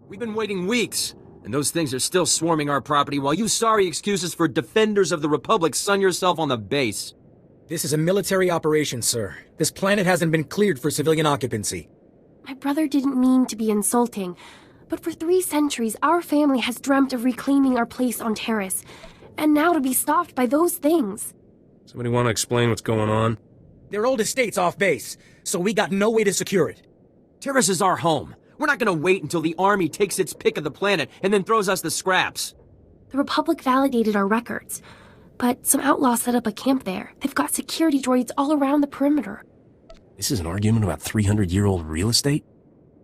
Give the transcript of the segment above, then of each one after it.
We've been waiting weeks, and those things are still swarming our property while you sorry excuses for defenders of the Republic sun yourself on the base. This is a military operation, sir. This planet hasn't been cleared for civilian occupancy. My brother didn't mean to be insulting, but for 3 centuries our family has dreamt of reclaiming our place on Taris, and now to be stopped by those things. Somebody want to explain what's going on? They're old estates off base, so we got no way to secure it. Taris is our home. We're not gonna wait until the army takes its pick of the planet and then throws us the scraps. The Republic validated our records, but some outlaws set up a camp there. They've got security droids all around the perimeter. This is an argument about 300-year-old real estate?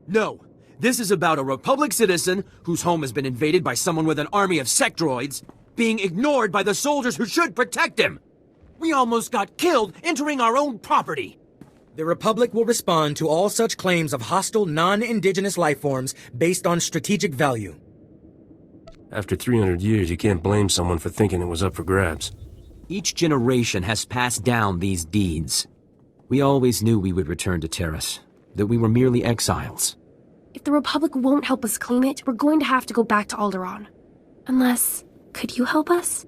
No. This is about a Republic citizen whose home has been invaded by someone with an army of sec droids, being ignored by the soldiers who should protect him. We almost got killed entering our own property. The Republic will respond to all such claims of hostile, non-indigenous life forms based on strategic value. After 300 years, you can't blame someone for thinking it was up for grabs. Each generation has passed down these deeds. We always knew we would return to Taris, that we were merely exiles. If the Republic won't help us claim it, we're going to have to go back to Onderon. Unless, could you help us?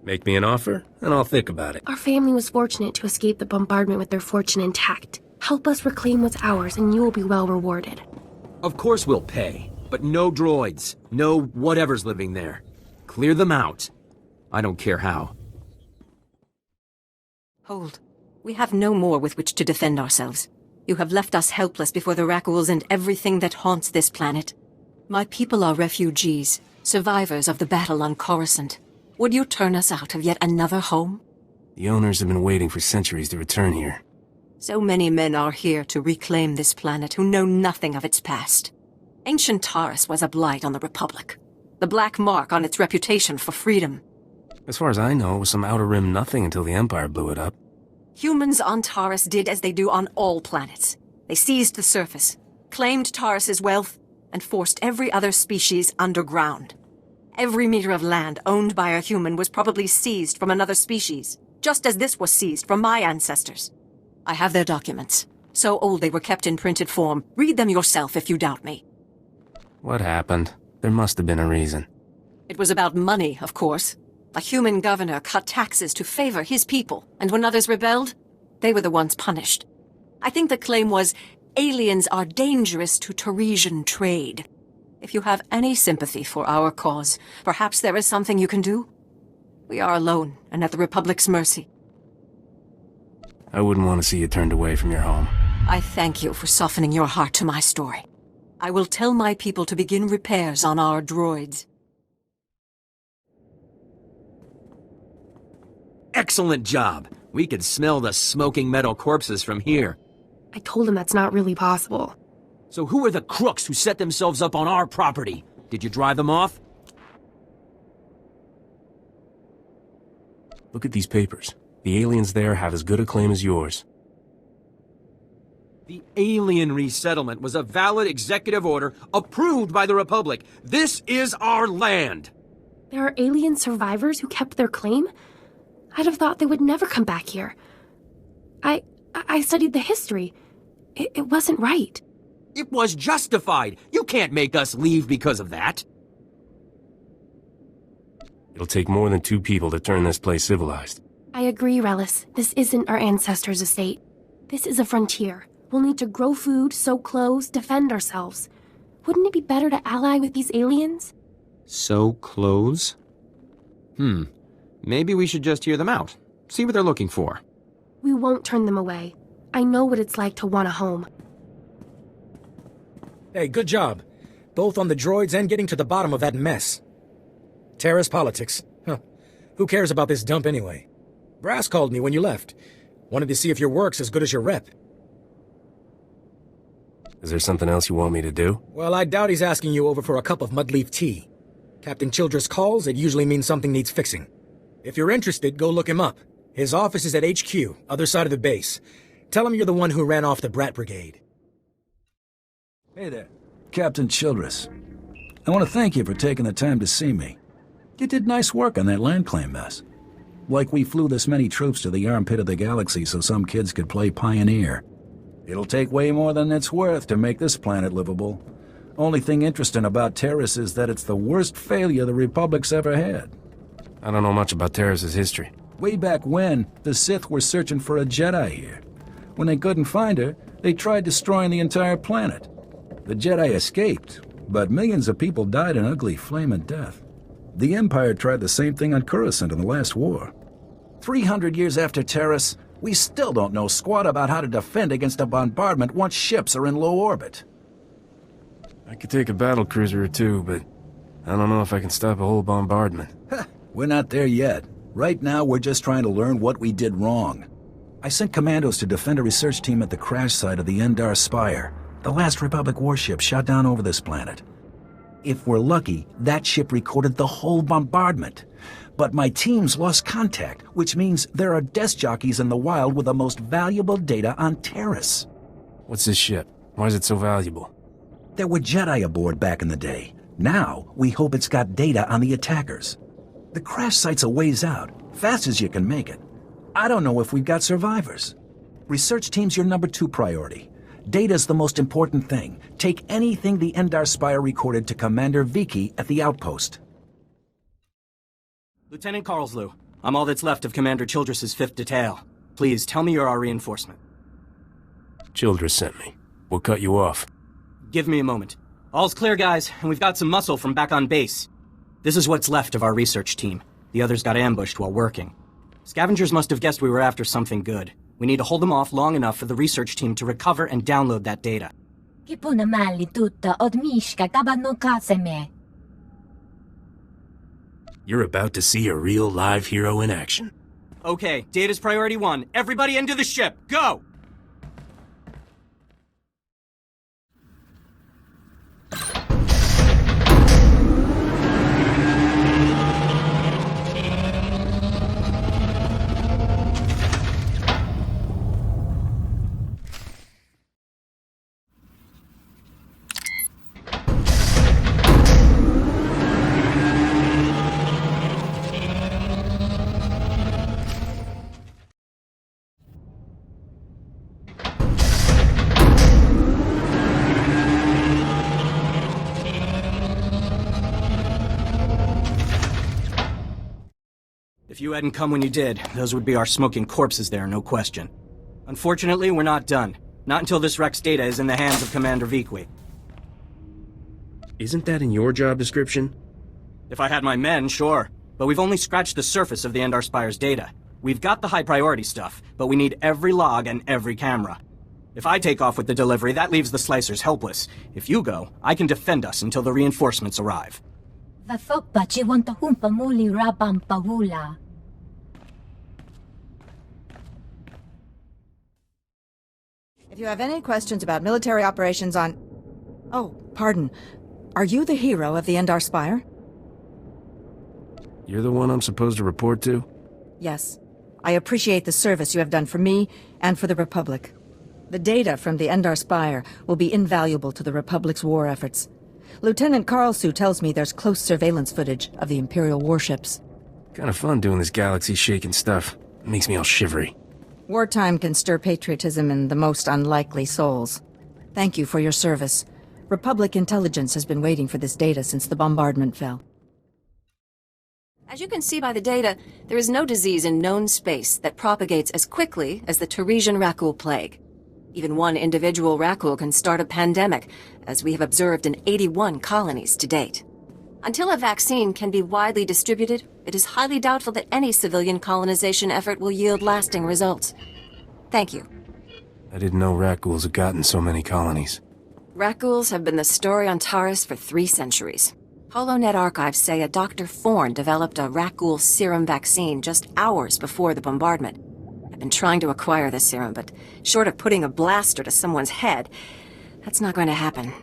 Make me an offer, and I'll think about it. Our family was fortunate to escape the bombardment with their fortune intact. Help us reclaim what's ours, and you will be well rewarded. Of course we'll pay, but no droids, no whatever's living there. Clear them out. I don't care how. Hold. We have no more with which to defend ourselves. You have left us helpless before the Rakuls and everything that haunts this planet. My people are refugees, survivors of the battle on Coruscant. Would you turn us out of yet another home? The owners have been waiting for centuries to return here. So many men are here to reclaim this planet who know nothing of its past. Ancient Taris was a blight on the Republic. The black mark on its reputation for freedom. As far as I know, it was some Outer Rim nothing until the Empire blew it up. Humans on Taris did as they do on all planets. They seized the surface, claimed Taris's wealth, and forced every other species underground. Every meter of land owned by a human was probably seized from another species, just as this was seized from my ancestors. I have their documents. So old they were kept in printed form. Read them yourself if you doubt me. What happened? There must have been a reason. It was about money, of course. A human governor cut taxes to favor his people, and when others rebelled, they were the ones punished. I think the claim was, aliens are dangerous to Tarisian trade. If you have any sympathy for our cause, perhaps there is something you can do? We are alone, and at the Republic's mercy. I wouldn't want to see you turned away from your home. I thank you for softening your heart to my story. I will tell my people to begin repairs on our droids. Excellent job. We could smell the smoking metal corpses from here. I told him that's not really possible. So who are the crooks who set themselves up on our property? Did you drive them off? Look at these papers. The aliens there have as good a claim as yours. The alien resettlement was a valid executive order approved by the Republic. This is our land! There are alien survivors who kept their claim? I'd have thought they would never come back here. I studied the history. It wasn't right. It was justified. You can't make us leave because of that. It'll take more than 2 people to turn this place civilized. I agree, Relis. This isn't our ancestors' estate. This is a frontier. We'll need to grow food, sew clothes, defend ourselves. Wouldn't it be better to ally with these aliens? Sew clothes? Maybe we should just hear them out. See what they're looking for. We won't turn them away. I know what it's like to want a home. Hey, good job. Both on the droids and getting to the bottom of that mess. Taris politics. Huh. Who cares about this dump anyway? Brass called me when you left. Wanted to see if your work's as good as your rep. Is there something else you want me to do? Well, I doubt he's asking you over for a cup of mudleaf tea. Captain Childress calls, it usually means something needs fixing. If you're interested, go look him up. His office is at HQ, other side of the base. Tell him you're the one who ran off the Brat Brigade. Hey there, Captain Childress. I want to thank you for taking the time to see me. You did nice work on that land claim mess. Like we flew this many troops to the armpit of the galaxy so some kids could play pioneer. It'll take way more than it's worth to make this planet livable, Only thing interesting about Taris is that it's the worst failure the Republic's ever had. I don't know much about Taris' history. Way back when, the Sith were searching for a Jedi here. When they couldn't find her, they tried destroying the entire planet. The Jedi escaped, but millions of people died an ugly flaming death. The Empire tried the same thing on Coruscant in the last war. 300 years after Taris, we still don't know squat about how to defend against a bombardment once ships are in low orbit. I could take a battle cruiser or two, but I don't know if I can stop a whole bombardment. We're not there yet. Right now, we're just trying to learn what we did wrong. I sent commandos to defend a research team at the crash site of the Endar Spire, the last Republic warship shot down over this planet. If we're lucky, that ship recorded the whole bombardment. But my teams lost contact, which means there are desk jockeys in the wild with the most valuable data on Taris. What's this ship? Why is it so valuable? There were Jedi aboard back in the day. Now, we hope it's got data on the attackers. The crash site's a ways out, fast as you can make it. I don't know if we've got survivors. Research team's your number 2 priority. Data's the most important thing. Take anything the Endar Spire recorded to Commander Viki at the outpost. Lieutenant Carlslew, I'm all that's left of Commander Childress's 5th Detail. Please, tell me you're our reinforcement. Childress sent me. We'll cut you off. Give me a moment. All's clear, guys, and we've got some muscle from back on base. This is what's left of our research team. The others got ambushed while working. Scavengers must have guessed we were after something good. We need to hold them off long enough for the research team to recover and download that data. You're about to see a real live hero in action. Okay, data's priority 1. Everybody into the ship! Go! If you hadn't come when you did, those would be our smoking corpses there, no question. Unfortunately, we're not done. Not until this wreck's data is in the hands of Commander Viki. Isn't that in your job description? If I had my men, sure. But we've only scratched the surface of the Endar Spire's data. We've got the high-priority stuff, but we need every log and every camera. If I take off with the delivery, that leaves the Slicers helpless. If you go, I can defend us until the reinforcements arrive. If you have any questions about military operations on... Oh, pardon. Are you the hero of the Endar Spire? You're the one I'm supposed to report to? Yes. I appreciate the service you have done for me and for the Republic. The data from the Endar Spire will be invaluable to the Republic's war efforts. Lieutenant Carlslew tells me there's close surveillance footage of the Imperial warships. Kind of fun doing this galaxy-shaking stuff. It makes me all shivery. Wartime can stir patriotism in the most unlikely souls. Thank you for your service. Republic intelligence has been waiting for this data since the bombardment fell. As you can see by the data, there is no disease in known space that propagates as quickly as the Tarisian Rakul plague. Even one individual Rakul can start a pandemic, as we have observed in 81 colonies to date. Until a vaccine can be widely distributed, it is highly doubtful that any civilian colonization effort will yield lasting results. Thank you. I didn't know Rakuls had gotten so many colonies. Rakuls have been the story on Taris for 3 centuries. HoloNet archives say a Dr. Thorne developed a Rakul serum vaccine just hours before the bombardment. I've been trying to acquire the serum, but short of putting a blaster to someone's head, that's not going to happen.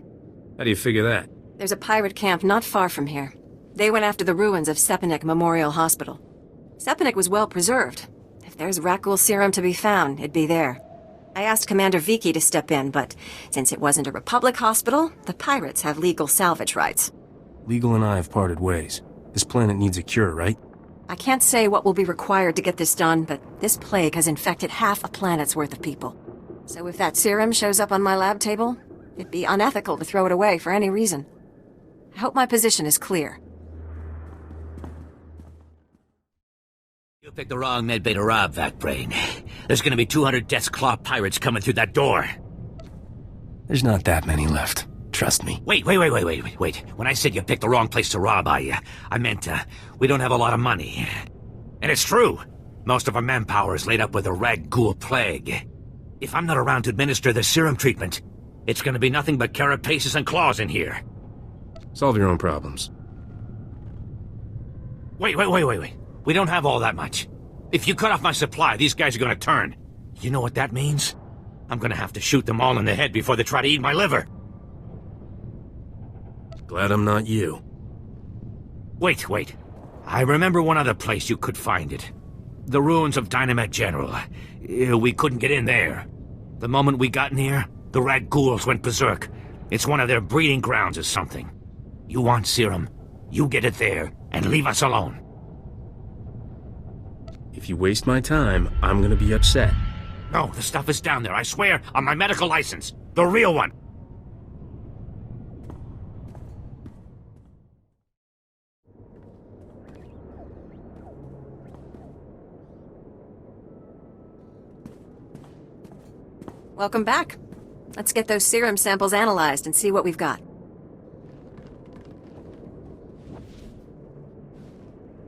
How do you figure that? There's a pirate camp not far from here. They went after the ruins of Sepnik Memorial Hospital. Sepnik was well preserved. If there's Rakul serum to be found, it'd be there. I asked Commander Viki to step in, but since it wasn't a Republic hospital, the pirates have legal salvage rights. Legal and I have parted ways. This planet needs a cure, right? I can't say what will be required to get this done, but this plague has infected half a planet's worth of people. So if that serum shows up on my lab table, It'd be unethical to throw it away for any reason. I hope my position is clear. You picked the wrong medbay to rob, Vacbrain. There's gonna be 200 Death's Claw pirates coming through that door. There's not that many left. Trust me. Wait. When I said you picked the wrong place to rob, I meant, we don't have a lot of money. And it's true. Most of our manpower is laid up with the rag ghoul plague. If I'm not around to administer the serum treatment, it's gonna be nothing but carapaces and claws in here. Solve your own problems. Wait. We don't have all that much. If you cut off my supply, these guys are gonna turn. You know what that means? I'm gonna have to shoot them all in the head before they try to eat my liver. Glad I'm not you. Wait. I remember one other place you could find it. The ruins of Dynamite General. We couldn't get in there. The moment we got in here, the rag ghouls went berserk. It's one of their breeding grounds or something. You want serum, you get it there, and leave us alone. If you waste my time, I'm gonna be upset. No, the stuff is down there, I swear, on my medical license. The real one. Welcome back. Let's get those serum samples analyzed and see what we've got.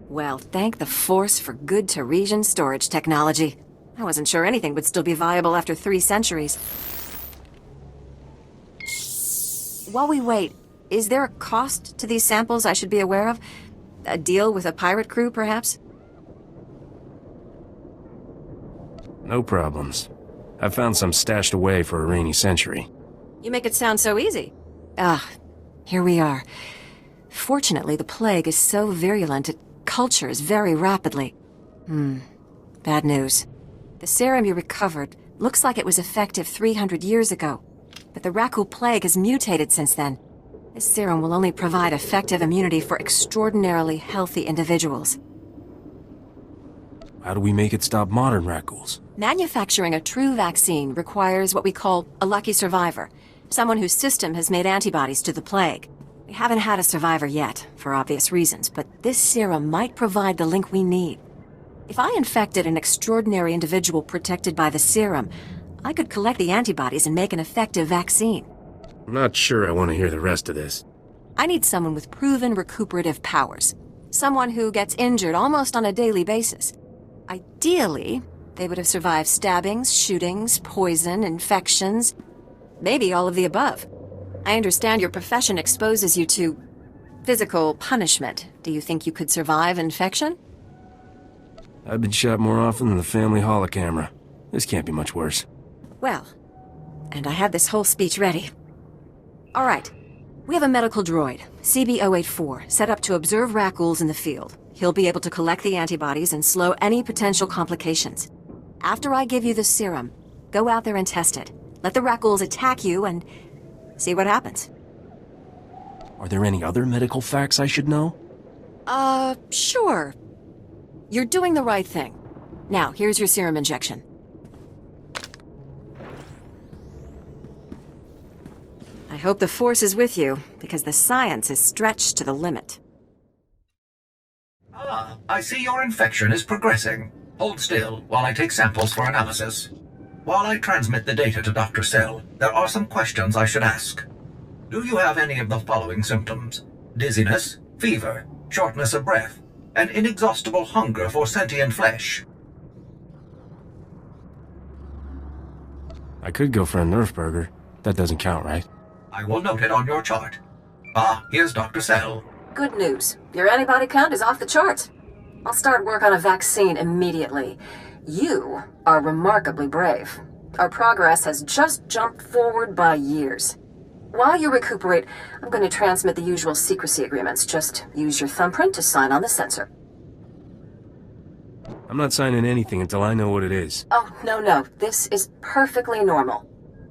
Well, thank the Force for good Taresian storage technology. I wasn't sure anything would still be viable after 3 centuries. While we wait, is there a cost to these samples I should be aware of? A deal with a pirate crew, perhaps? No problems. I've found some stashed away for a rainy century. You make it sound so easy. Here we are. Fortunately, the plague is so virulent it cultures very rapidly. Bad news. The serum you recovered looks like it was effective 300 years ago, but the Rakul plague has mutated since then. This serum will only provide effective immunity for extraordinarily healthy individuals. How do we make it stop modern Rakuls? Manufacturing a true vaccine requires what we call a lucky survivor, someone whose system has made antibodies to the plague. We haven't had a survivor yet, for obvious reasons, but this serum might provide the link we need. If I infected an extraordinary individual protected by the serum, I could collect the antibodies and make an effective vaccine. I'm not sure I want to hear the rest of this. I need someone with proven recuperative powers. Someone who gets injured almost on a daily basis. Ideally, they would have survived stabbings, shootings, poison, infections, maybe all of the above. I understand your profession exposes you to physical punishment. Do you think you could survive infection? I've been shot more often than the family holocamera. This can't be much worse. Well, and I had this whole speech ready. All right. We have a medical droid, CB-084, set up to observe Rakuls in the field. He'll be able to collect the antibodies and slow any potential complications. After I give you the serum, go out there and test it. Let the Rakuls attack you and see what happens. Are there any other medical facts I should know? Sure. You're doing the right thing. Now, here's your serum injection. I hope the Force is with you, because the science is stretched to the limit. I see your infection is progressing. Hold still while I take samples for analysis. While I transmit the data to Dr. Cell, there are some questions I should ask. Do you have any of the following symptoms? Dizziness, fever, shortness of breath, and inexhaustible hunger for sentient flesh? I could go for a Nerf burger. That doesn't count, right? I will note it on your chart. Here's Dr. Cell. Good news. Your antibody count is off the charts. I'll start work on a vaccine immediately. You are remarkably brave. Our progress has just jumped forward by years. While you recuperate, I'm going to transmit the usual secrecy agreements. Just use your thumbprint to sign on the sensor. I'm not signing anything until I know what it is. Oh, no. This is perfectly normal.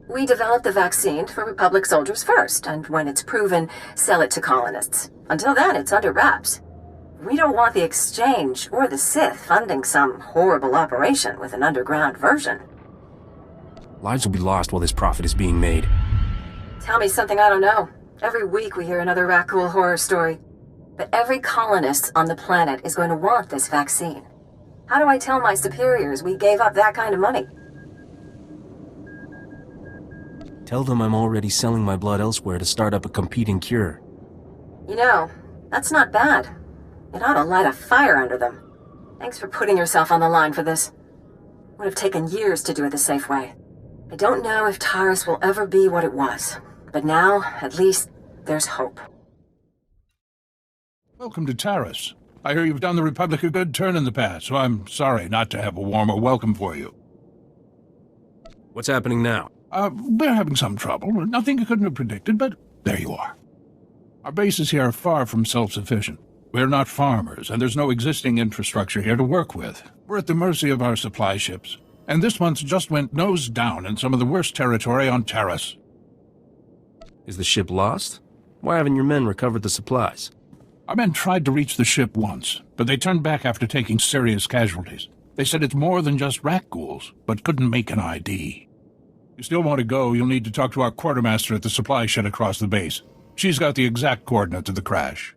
We developed the vaccine for Republic soldiers first, and when it's proven, sell it to colonists. Until then, it's under wraps. We don't want the Exchange or the Sith funding some horrible operation with an underground version. Lives will be lost while this profit is being made. Tell me something I don't know. Every week we hear another Rakghoul horror story. But every colonist on the planet is going to want this vaccine. How do I tell my superiors we gave up that kind of money? Tell them I'm already selling my blood elsewhere to start up a competing cure. You know, that's not bad. It ought to light a fire under them. Thanks for putting yourself on the line for this. Would have taken years to do it the safe way. I don't know if Taris will ever be what it was, but now, at least, there's hope. Welcome to Taris. I hear you've done the Republic a good turn in the past, so I'm sorry not to have a warmer welcome for you. What's happening now? We're having some trouble. Nothing you couldn't have predicted, but there you are. Our bases here are far from self-sufficient. We're not farmers, and there's no existing infrastructure here to work with. We're at the mercy of our supply ships, and this month just went nose down in some of the worst territory on Taris. Is the ship lost? Why haven't your men recovered the supplies? Our men tried to reach the ship once, but they turned back after taking serious casualties. They said it's more than just Rakghouls, but couldn't make an ID. If you still want to go, you'll need to talk to our quartermaster at the supply shed across the base. She's got the exact coordinates of the crash.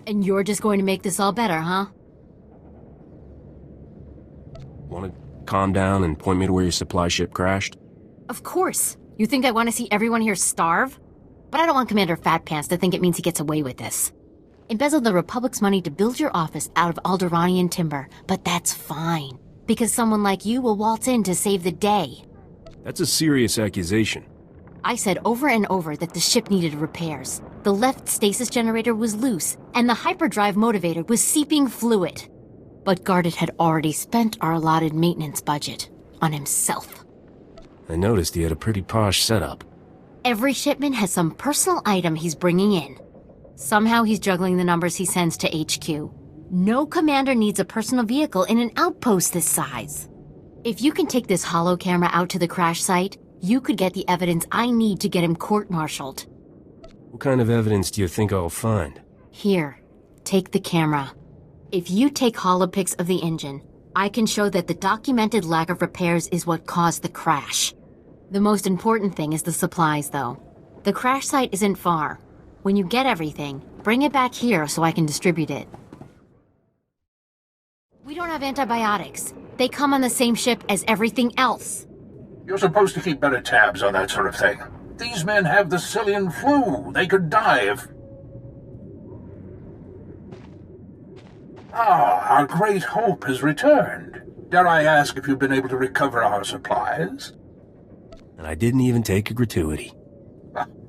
And you're just going to make this all better, huh? Want to calm down and point me to where your supply ship crashed? Of course. You think I want to see everyone here starve? But I don't want Commander Fatpants to think it means he gets away with this. Embezzle the Republic's money to build your office out of Alderaanian timber, but that's fine. Because someone like you will waltz in to save the day. That's a serious accusation. I said over and over that the ship needed repairs. The left stasis generator was loose, and the hyperdrive motivator was seeping fluid. But Gardet had already spent our allotted maintenance budget on himself. I noticed he had a pretty posh setup. Every shipment has some personal item he's bringing in. Somehow he's juggling the numbers he sends to HQ. No commander needs a personal vehicle in an outpost this size. If you can take this holo camera out to the crash site, you could get the evidence I need to get him court-martialed. What kind of evidence do you think I'll find? Here, take the camera. If you take holopics of the engine, I can show that the documented lack of repairs is what caused the crash. The most important thing is the supplies, though. The crash site isn't far. When you get everything, bring it back here so I can distribute it. We don't have antibiotics. They come on the same ship as everything else. You're supposed to keep better tabs on that sort of thing. These men have the Cillian flu. They could die if... Our great hope has returned. Dare I ask if you've been able to recover our supplies? And I didn't even take a gratuity.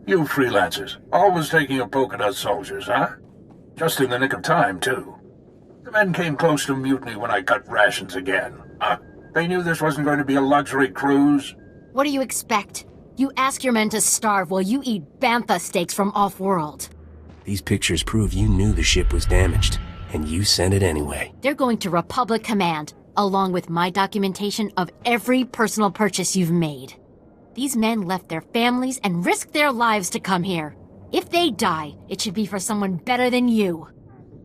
You freelancers, always taking a poke at us soldiers, huh? Just in the nick of time, too. The men came close to mutiny when I cut rations again. They knew this wasn't going to be a luxury cruise. What do you expect? You ask your men to starve while you eat bantha steaks from off-world. These pictures prove you knew the ship was damaged, and you sent it anyway. They're going to Republic Command, along with my documentation of every personal purchase you've made. These men left their families and risked their lives to come here. If they die, it should be for someone better than you.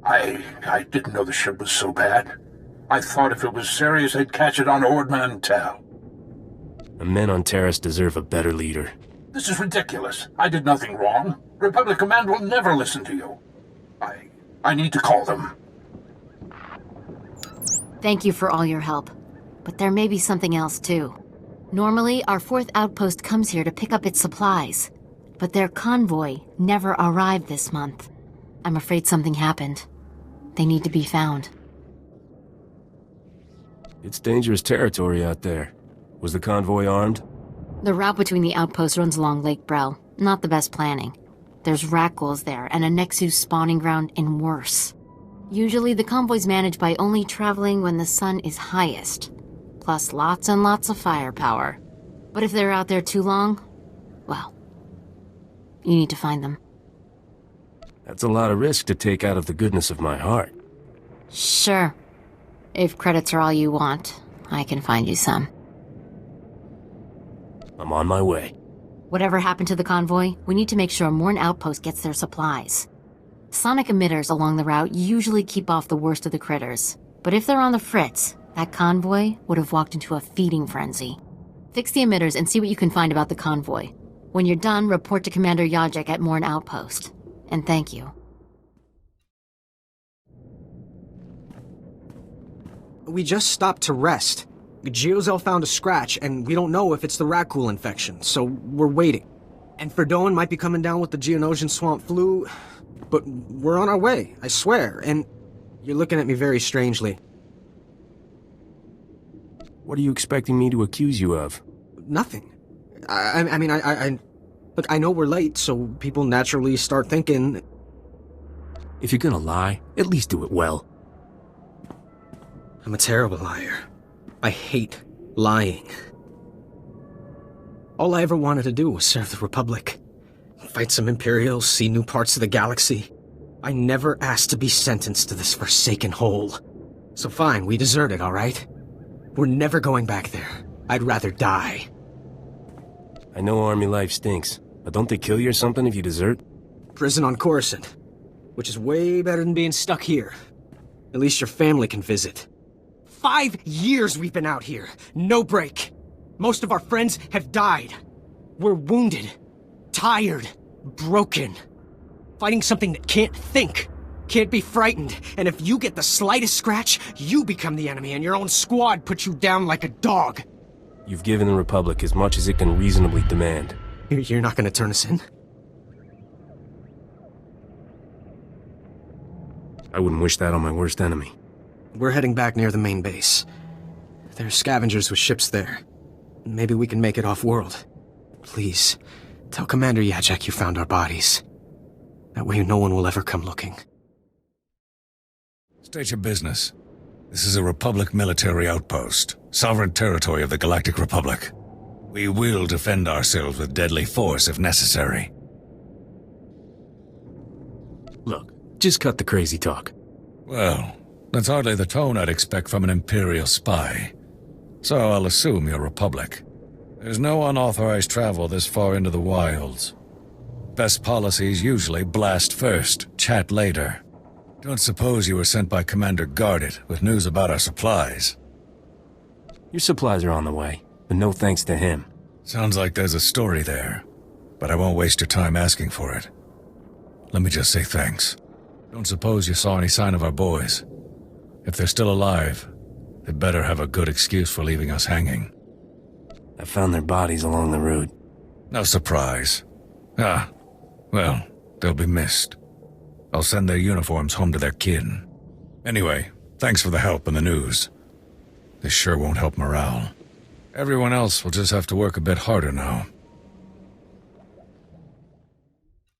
I didn't know the ship was so bad. I thought if it was serious, I'd catch it on Ord Mantell. The men on Taris deserve a better leader. This is ridiculous. I did nothing wrong. Republic Command will never listen to you. I need to call them. Thank you for all your help. But there may be something else, too. Normally, our 4th outpost comes here to pick up its supplies. But their convoy never arrived this month. I'm afraid something happened. They need to be found. It's dangerous territory out there. Was the convoy armed? The route between the outposts runs along Lake Brel. Not the best planning. There's Rakghouls there, and a Nexus spawning ground and worse. Usually the convoy's managed by only traveling when the sun is highest. Plus lots and lots of firepower. But if they're out there too long, well, you need to find them. That's a lot of risk to take out of the goodness of my heart. Sure. If credits are all you want, I can find you some. I'm on my way. Whatever happened to the convoy, we need to make sure Morn Outpost gets their supplies. Sonic emitters along the route usually keep off the worst of the critters. But if they're on the fritz, that convoy would have walked into a feeding frenzy. Fix the emitters and see what you can find about the convoy. When you're done, report to Commander Yajek at Morn Outpost. And thank you. We just stopped to rest. Geozel found a scratch, and we don't know if it's the Rakul infection, so we're waiting. And Ferdoan might be coming down with the Geonosian swamp flu, but we're on our way, I swear, and you're looking at me very strangely. What are you expecting me to accuse you of? Nothing. I mean, look, I know we're late, so people naturally start thinking... If you're gonna lie, at least do it well. I'm a terrible liar. I hate lying. All I ever wanted to do was serve the Republic. Fight some Imperials, see new parts of the galaxy. I never asked to be sentenced to this forsaken hole. So fine, we deserted, all right? We're never going back there. I'd rather die. I know Army life stinks, but don't they kill you or something if you desert? Prison on Coruscant, which is way better than being stuck here. At least your family can visit. 5 years we've been out here. No break. Most of our friends have died. We're wounded. Tired. Broken. Fighting something that can't think. Can't be frightened. And if you get the slightest scratch, you become the enemy and your own squad puts you down like a dog. You've given the Republic as much as it can reasonably demand. You're not gonna turn us in? I wouldn't wish that on my worst enemy. We're heading back near the main base. There's scavengers with ships there. Maybe we can make it off-world. Please, tell Commander Yajek you found our bodies. That way no one will ever come looking. State your business. This is a Republic military outpost, sovereign territory of the Galactic Republic. We will defend ourselves with deadly force if necessary. Look, just cut the crazy talk. Well, that's hardly the tone I'd expect from an Imperial spy. So I'll assume you're Republic. There's no unauthorized travel this far into the wilds. Best policies usually blast first, chat later. Don't suppose you were sent by Commander Gardet with news about our supplies. Your supplies are on the way, but no thanks to him. Sounds like there's a story there, but I won't waste your time asking for it. Let me just say thanks. Don't suppose you saw any sign of our boys. If they're still alive, they better have a good excuse for leaving us hanging. I found their bodies along the route. No surprise. Well, they'll be missed. I'll send their uniforms home to their kin. Anyway, thanks for the help and the news. This sure won't help morale. Everyone else will just have to work a bit harder now.